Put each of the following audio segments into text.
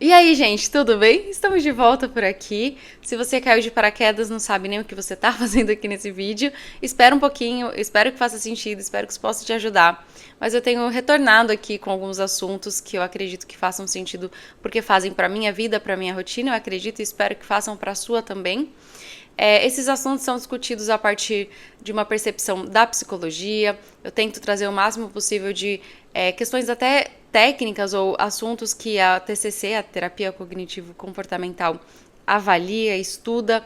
E aí, gente, tudo bem? Estamos de volta por aqui. Se você caiu de paraquedas, não sabe nem o que você está fazendo aqui nesse vídeo, espera um pouquinho, espero que faça sentido, espero que isso possa te ajudar. Mas eu tenho retornado aqui com alguns assuntos que eu acredito que façam sentido, porque fazem para minha vida, para minha rotina, eu acredito e espero que façam para a sua também. Esses assuntos são discutidos a partir de uma percepção da psicologia. Eu tento trazer o máximo possível de questões até técnicas ou assuntos que a TCC, a Terapia Cognitivo-Comportamental, avalia, estuda,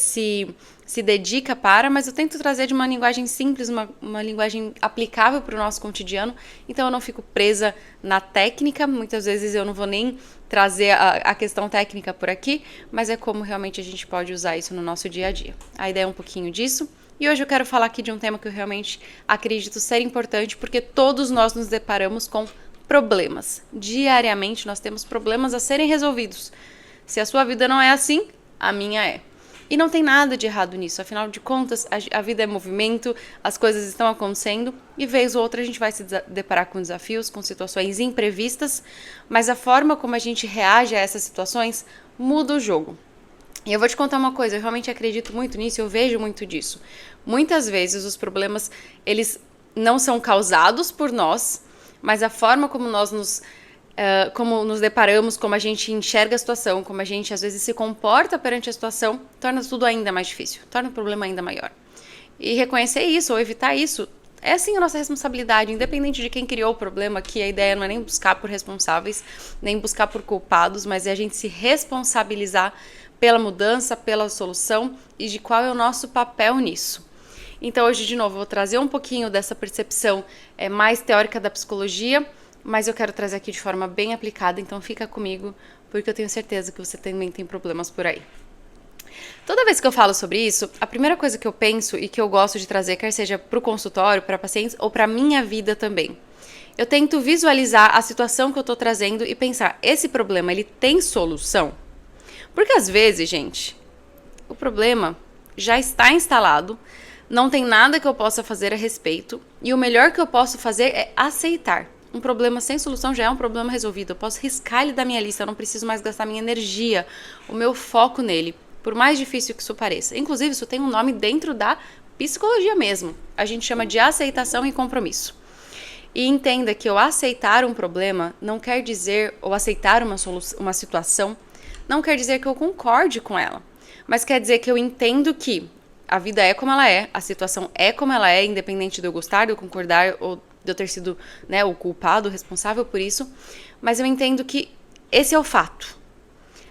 se dedica para, mas eu tento trazer de uma linguagem simples, uma linguagem aplicável para o nosso cotidiano, então eu não fico presa na técnica, muitas vezes eu não vou nem trazer a questão técnica por aqui, mas é como realmente a gente pode usar isso no nosso dia a dia. A ideia é um pouquinho disso, e hoje eu quero falar aqui de um tema que eu realmente acredito ser importante, porque todos nós nos deparamos com problemas. Diariamente nós temos problemas a serem resolvidos. Se a sua vida não é assim, a minha é. E não tem nada de errado nisso, afinal de contas, a vida é movimento, as coisas estão acontecendo e vez ou outra a gente vai se deparar com desafios, com situações imprevistas, mas a forma como a gente reage a essas situações muda o jogo. E eu vou te contar uma coisa, eu realmente acredito muito nisso, eu vejo muito disso. Muitas vezes os problemas, eles não são causados por nós, mas a forma como nós como nos deparamos, como a gente enxerga a situação, como a gente às vezes se comporta perante a situação, torna tudo ainda mais difícil, torna o problema ainda maior. E reconhecer isso ou evitar isso é sim a nossa responsabilidade, independente de quem criou o problema, que a ideia não é nem buscar por responsáveis, nem buscar por culpados, mas é a gente se responsabilizar pela mudança, pela solução e de qual é o nosso papel nisso. Então hoje, de novo, eu vou trazer um pouquinho dessa percepção mais teórica da psicologia, mas eu quero trazer aqui de forma bem aplicada, então fica comigo, porque eu tenho certeza que você também tem problemas por aí. Toda vez que eu falo sobre isso, a primeira coisa que eu penso e que eu gosto de trazer, quer seja para o consultório, para pacientes ou para a minha vida também, eu tento visualizar a situação que eu estou trazendo e pensar, esse problema, ele tem solução? Porque às vezes, gente, o problema já está instalado, não tem nada que eu possa fazer a respeito, e o melhor que eu posso fazer é aceitar. Um problema sem solução já é um problema resolvido. Eu posso riscar ele da minha lista, eu não preciso mais gastar minha energia, o meu foco nele, por mais difícil que isso pareça. Inclusive, isso tem um nome dentro da psicologia mesmo. A gente chama de aceitação e compromisso. E entenda que eu aceitar um problema não quer dizer, ou aceitar uma situação, não quer dizer que eu concorde com ela. Mas quer dizer que eu entendo que a vida é como ela é, a situação é como ela é, independente de eu gostar, de eu concordar ou de eu ter sido o culpado, o responsável por isso, mas eu entendo que esse é o fato.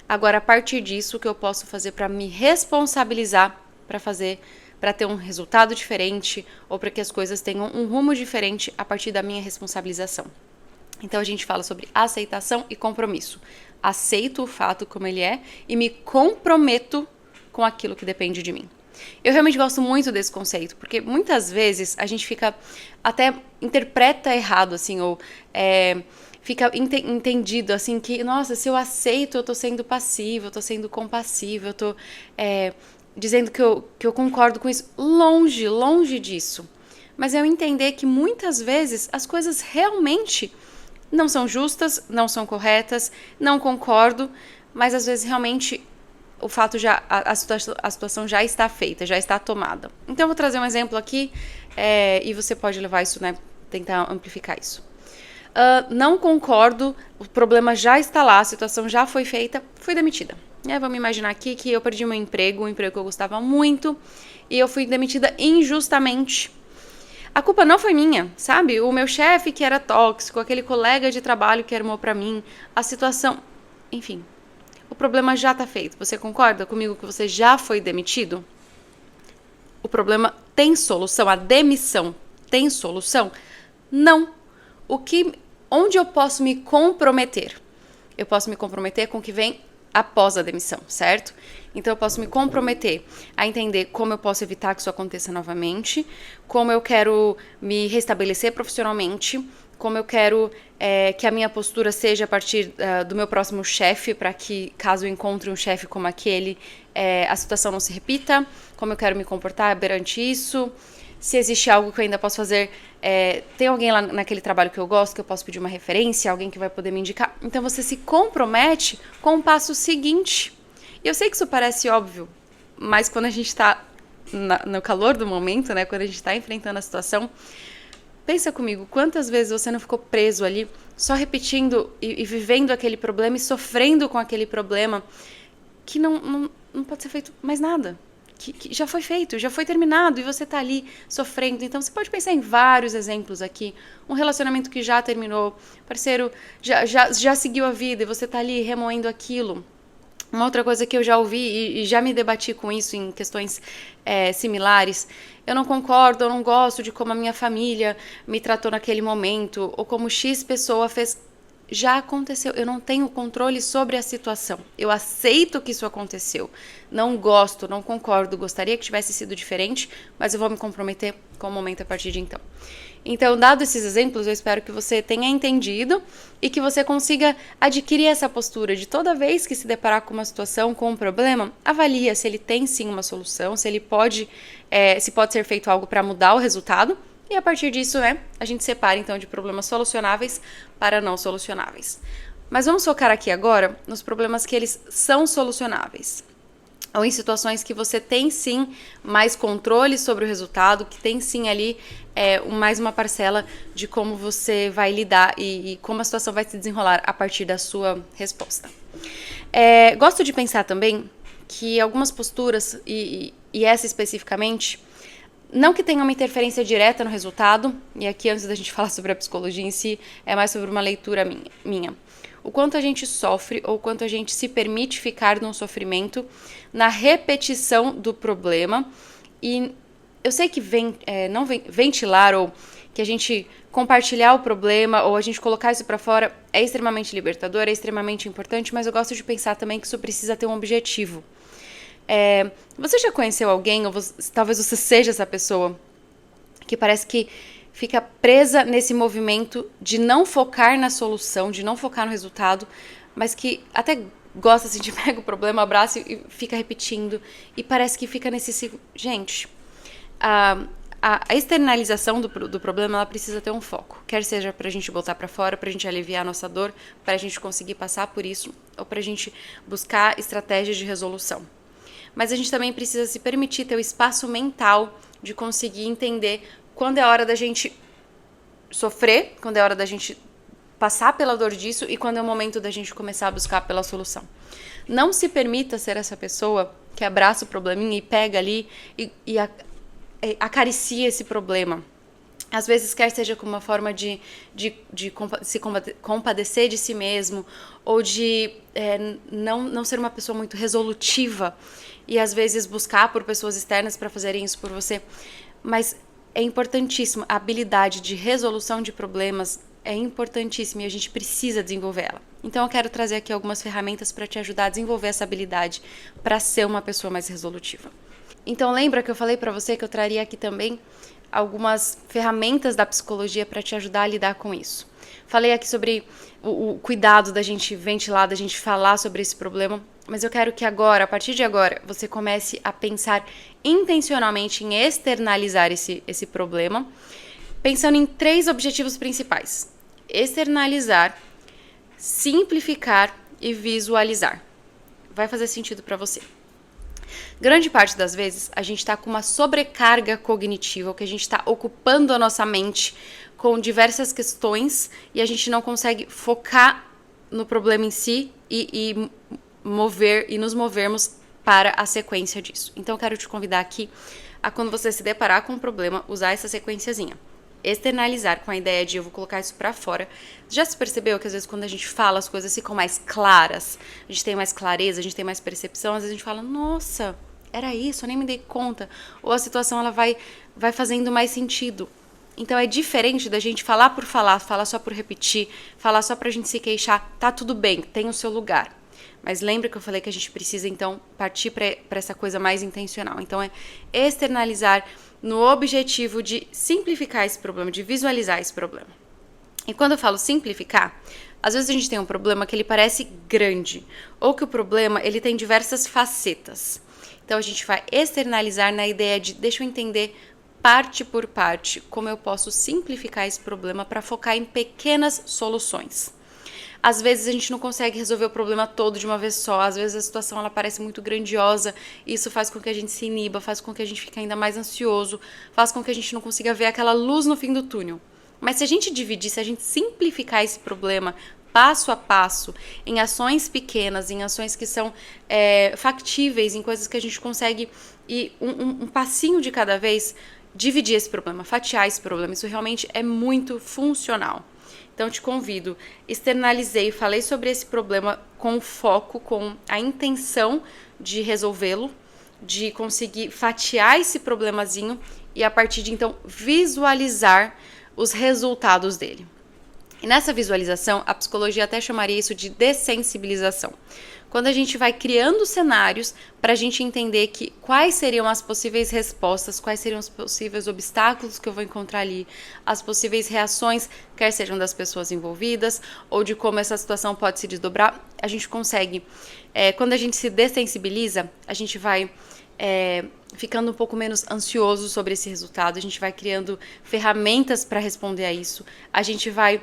Agora, a partir disso, o que eu posso fazer para me responsabilizar, para ter um resultado diferente ou para que as coisas tenham um rumo diferente a partir da minha responsabilização. Então, a gente fala sobre aceitação e compromisso. Aceito o fato como ele é e me comprometo com aquilo que depende de mim. Eu realmente gosto muito desse conceito, porque muitas vezes a gente até interpreta errado, assim, ou fica entendido, assim, que, nossa, se eu aceito, eu tô sendo passivo, eu tô sendo compassivo, eu tô dizendo que eu concordo com isso. Longe disso. Mas eu entender que muitas vezes as coisas realmente não são justas, não são corretas, não concordo, mas às vezes realmente o fato a situação já está feita, já está tomada. Então eu vou trazer um exemplo aqui e você pode levar isso, tentar amplificar isso. Não concordo, o problema já está lá, a situação já foi feita, fui demitida. Vamos imaginar aqui que eu perdi meu emprego, um emprego que eu gostava muito, e eu fui demitida injustamente. A culpa não foi minha, sabe? O meu chefe que era tóxico, aquele colega de trabalho que armou pra mim, a situação, enfim. O problema já está feito. Você concorda comigo que você já foi demitido? O problema tem solução? A demissão tem solução? Não. Onde eu posso me comprometer? Eu posso me comprometer com o que vem após a demissão, certo? Então eu posso me comprometer a entender como eu posso evitar que isso aconteça novamente, como eu quero me restabelecer profissionalmente, como eu quero que a minha postura seja a partir do meu próximo chefe, para que, caso eu encontre um chefe como aquele, a situação não se repita, como eu quero me comportar perante isso, se existe algo que eu ainda posso fazer, tem alguém lá naquele trabalho que eu gosto, que eu posso pedir uma referência, alguém que vai poder me indicar. Então você se compromete com o passo seguinte. E eu sei que isso parece óbvio, mas quando a gente está no calor do momento, né, quando a gente está enfrentando a situação, pensa comigo, quantas vezes você não ficou preso ali, só repetindo e vivendo aquele problema e sofrendo com aquele problema, que não pode ser feito mais nada. Que já foi feito, já foi terminado e você tá ali sofrendo. Então você pode pensar em vários exemplos aqui. Um relacionamento que já terminou, parceiro já seguiu a vida e você tá ali remoendo aquilo. Uma outra coisa que eu já ouvi e já me debati com isso em questões similares, eu não concordo, eu não gosto de como a minha família me tratou naquele momento, ou como X pessoa fez. Já aconteceu, eu não tenho controle sobre a situação. Eu aceito que isso aconteceu. Não gosto, não concordo, gostaria que tivesse sido diferente, mas eu vou me comprometer com o momento a partir de então. Então, dado esses exemplos, eu espero que você tenha entendido e que você consiga adquirir essa postura de toda vez que se deparar com uma situação, com um problema, avalia se ele tem sim uma solução, se ele pode, se pode ser feito algo para mudar o resultado. E a partir disso, a gente separa então de problemas solucionáveis para não solucionáveis. Mas vamos focar aqui agora nos problemas que eles são solucionáveis. Ou em situações que você tem sim mais controle sobre o resultado, que tem sim ali mais uma parcela de como você vai lidar e como a situação vai se desenrolar a partir da sua resposta. Gosto de pensar também que algumas posturas, e essa especificamente, não que tenha uma interferência direta no resultado, e aqui antes da gente falar sobre a psicologia em si, é mais sobre uma leitura minha. O quanto a gente sofre ou o quanto a gente se permite ficar num sofrimento na repetição do problema. E eu sei que ventilar ou que a gente compartilhar o problema ou a gente colocar isso para fora é extremamente libertador, é extremamente importante, mas eu gosto de pensar também que isso precisa ter um objetivo. Você já conheceu alguém, ou talvez você seja essa pessoa, que parece que fica presa nesse movimento de não focar na solução, de não focar no resultado, mas que até gosta assim, de pega o problema, abraça e fica repetindo, e parece que fica nesse ciclo. Gente, a externalização do problema, ela precisa ter um foco, quer seja pra gente botar pra fora, pra gente aliviar a nossa dor, pra gente conseguir passar por isso, ou pra gente buscar estratégias de resolução. Mas a gente também precisa se permitir ter o espaço mental de conseguir entender quando é hora da gente sofrer, quando é hora da gente passar pela dor disso e quando é o momento da gente começar a buscar pela solução. Não se permita ser essa pessoa que abraça o probleminha e pega ali e acaricia esse problema. Às vezes quer seja como uma forma de se compadecer de si mesmo ou de não ser uma pessoa muito resolutiva e às vezes buscar por pessoas externas para fazerem isso por você. Mas é importantíssimo, a habilidade de resolução de problemas é importantíssima e a gente precisa desenvolver ela. Então eu quero trazer aqui algumas ferramentas para te ajudar a desenvolver essa habilidade para ser uma pessoa mais resolutiva. Então lembra que eu falei para você que eu traria aqui também algumas ferramentas da psicologia para te ajudar a lidar com isso. Falei aqui sobre o cuidado da gente ventilar, da gente falar sobre esse problema, mas eu quero que agora, a partir de agora, você comece a pensar intencionalmente em externalizar esse problema, pensando em 3 objetivos principais: externalizar, simplificar e visualizar. Vai fazer sentido para você. Grande parte das vezes, a gente está com uma sobrecarga cognitiva, que a gente está ocupando a nossa mente com diversas questões e a gente não consegue focar no problema em si e nos movermos para a sequência disso. Então, eu quero te convidar aqui a, quando você se deparar com um problema, usar essa sequenciazinha. Externalizar com a ideia de eu vou colocar isso pra fora. Já se percebeu que às vezes quando a gente fala as coisas ficam mais claras, a gente tem mais clareza, a gente tem mais percepção, às vezes a gente fala, nossa, era isso, eu nem me dei conta. Ou a situação ela vai fazendo mais sentido. Então é diferente da gente falar por falar só por repetir, falar só pra gente se queixar, tá tudo bem, tem o seu lugar. Mas lembra que eu falei que a gente precisa então partir para essa coisa mais intencional. Então é externalizar no objetivo de simplificar esse problema, de visualizar esse problema. E quando eu falo simplificar, às vezes a gente tem um problema que ele parece grande, ou que o problema ele tem diversas facetas. Então a gente vai externalizar na ideia de, deixa eu entender parte por parte, como eu posso simplificar esse problema para focar em pequenas soluções. Às vezes a gente não consegue resolver o problema todo de uma vez só, às vezes a situação ela parece muito grandiosa, e isso faz com que a gente se iniba, faz com que a gente fique ainda mais ansioso, faz com que a gente não consiga ver aquela luz no fim do túnel. Mas se a gente dividir, se a gente simplificar esse problema passo a passo, em ações pequenas, em ações que são factíveis, em coisas que a gente consegue ir um passinho de cada vez, dividir esse problema, fatiar esse problema, isso realmente é muito funcional. Então, te convido, externalizei, falei sobre esse problema com foco, com a intenção de resolvê-lo, de conseguir fatiar esse problemazinho e, a partir de então, visualizar os resultados dele. E nessa visualização, a psicologia até chamaria isso de dessensibilização. Quando a gente vai criando cenários para a gente entender que quais seriam as possíveis respostas, quais seriam os possíveis obstáculos que eu vou encontrar ali, as possíveis reações, quer sejam das pessoas envolvidas ou de como essa situação pode se desdobrar, a gente consegue. Quando a gente se dessensibiliza, a gente vai ficando um pouco menos ansioso sobre esse resultado, a gente vai criando ferramentas para responder a isso, a gente vai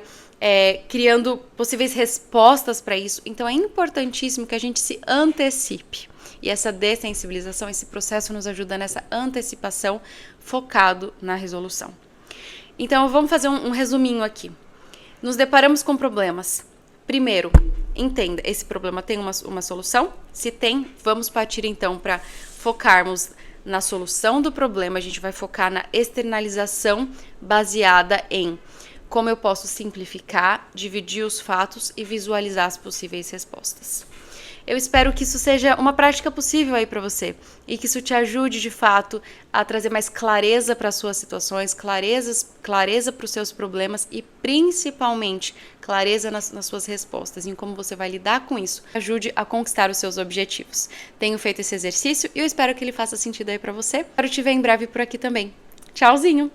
criando possíveis respostas para isso. Então é importantíssimo que a gente se antecipe. E essa dessensibilização, esse processo nos ajuda nessa antecipação focado na resolução. Então vamos fazer um resuminho aqui. Nos deparamos com problemas. Primeiro, entenda, esse problema tem uma solução? Se tem, vamos partir então para focarmos na solução do problema. A gente vai focar na externalização baseada em como eu posso simplificar, dividir os fatos e visualizar as possíveis respostas. Eu espero que isso seja uma prática possível aí para você e que isso te ajude de fato a trazer mais clareza para as suas situações, clareza para os seus problemas e principalmente clareza nas suas respostas, em como você vai lidar com isso. Ajude a conquistar os seus objetivos. Tenho feito esse exercício e eu espero que ele faça sentido aí para você. Espero te ver em breve por aqui também. Tchauzinho!